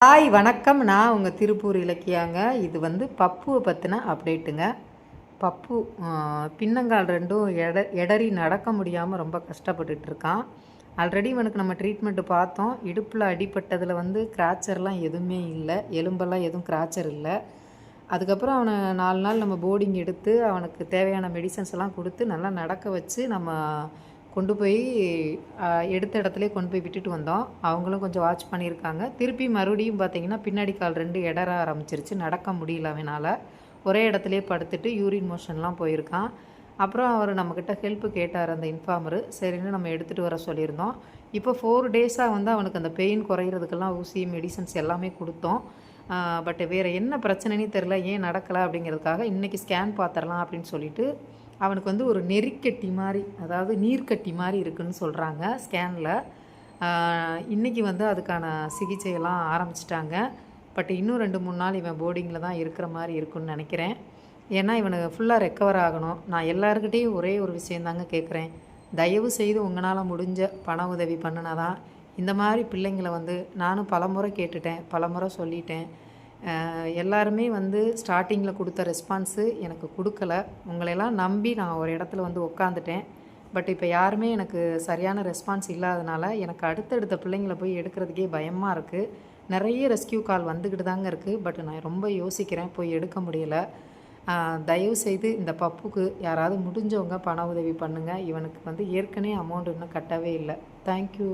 Hi வணக்கம். நான் உங்கள் திருப்பூர் இலக்கியாங்க. இது வந்து பப்புவை பற்றின அப்டேட்டுங்க. பப்பு பின்னங்கால் ரெண்டும் எடறி நடக்க முடியாமல் ரொம்ப கஷ்டப்பட்டுட்டு இருக்கான். ஆல்ரெடி இவனுக்கு நம்ம ட்ரீட்மெண்ட்டு பார்த்தோம். இடுப்பில் அடிப்பட்டதில் வந்து கிராச்சர்லாம் எதுவுமே இல்லை, எலும்பெல்லாம் எதுவும் கிராச்சர் இல்லை. அதுக்கப்புறம் அவனை 4 நாள் நம்ம போர்டிங் எடுத்து அவனுக்கு தேவையான மெடிசன்ஸ் எல்லாம் கொடுத்து நல்லா நடக்க வச்சு நம்ம கொண்டு போய் எடுத்த இடத்துலே கொண்டு போய் விட்டுட்டு வந்தோம். அவங்களும் கொஞ்சம் வாட்ச் பண்ணியிருக்காங்க. திருப்பி மறுபடியும் பார்த்திங்கன்னா பின்னாடி கால் 2 எடற ஆரம்பிச்சிருச்சு. நடக்க முடியல அவனால். ஒரே இடத்துலே படுத்துட்டு யூரின் மோஷன்லாம் போயிருக்கான். அப்புறம் அவர் நம்மக்கிட்ட ஹெல்ப்பு கேட்டார் அந்த இன்ஃபார்மரு. சரின்னு நம்ம எடுத்துகிட்டு வர சொல்லியிருந்தோம். இப்போ 4 டேஸாக வந்து அவனுக்கு அந்த பெயின் குறையிறதுக்கெல்லாம் ஊசி மெடிசன்ஸ் எல்லாமே கொடுத்தோம். பட் வேறு என்ன பிரச்சனைன்னு தெரில, ஏன் நடக்கலை அப்படிங்கிறதுக்காக இன்றைக்கி ஸ்கேன் பார்த்துடலாம் அப்படின்னு சொல்லிட்டு அவனுக்கு வந்து ஒரு நெறிக்கட்டி மாதிரி, அதாவது நீர்க்கட்டி மாதிரி இருக்குதுன்னு சொல்கிறாங்க ஸ்கேனில். இன்றைக்கி வந்து அதுக்கான சிகிச்சையெல்லாம் ஆரம்பிச்சிட்டாங்க. பட் இன்னும் 2-3 நாள் இவன் போர்டிங்கில் தான் இருக்கிற மாதிரி இருக்குன்னு நினைக்கிறேன். ஏன்னா இவனுக்கு ஃபுல்லாக ரெக்கவர் ஆகணும். நான் எல்லாருக்கிட்டேயும் ஒரே ஒரு விஷயந்தாங்க கேட்குறேன். தயவு செய்து உங்களால் முடிஞ்ச பண உதவி பண்ணினா தான் இந்த மாதிரி பிள்ளைங்களை வந்து நானும் பலமுறை கேட்டுட்டேன், பலமுறை சொல்லிட்டேன். எல்லாருமே வந்து ஸ்டார்டிங்கில் கொடுத்த ரெஸ்பான்ஸு எனக்கு கொடுக்கல. உங்களையெல்லாம் நம்பி நான் ஒரு இடத்துல வந்து உக்காந்துட்டேன். பட் இப்போ யாருமே எனக்கு சரியான ரெஸ்பான்ஸ் இல்லாதனால எனக்கு அடுத்தடுத்த பிள்ளைங்களை போய் எடுக்கிறதுக்கே பயமாக இருக்குது. நிறைய ரெஸ்கியூ கால் வந்துக்கிட்டு தாங்க இருக்குது. பட் நான் ரொம்ப யோசிக்கிறேன், போய் எடுக்க முடியலை. தயவுசெய்து இந்த பப்புக்கு யாராவது முடிஞ்சவங்க பண உதவி பண்ணுங்கள். இவனுக்கு வந்து ஏற்கனவே அமௌண்ட் இன்னும் கட்டவே இல்லை. தேங்க்யூ.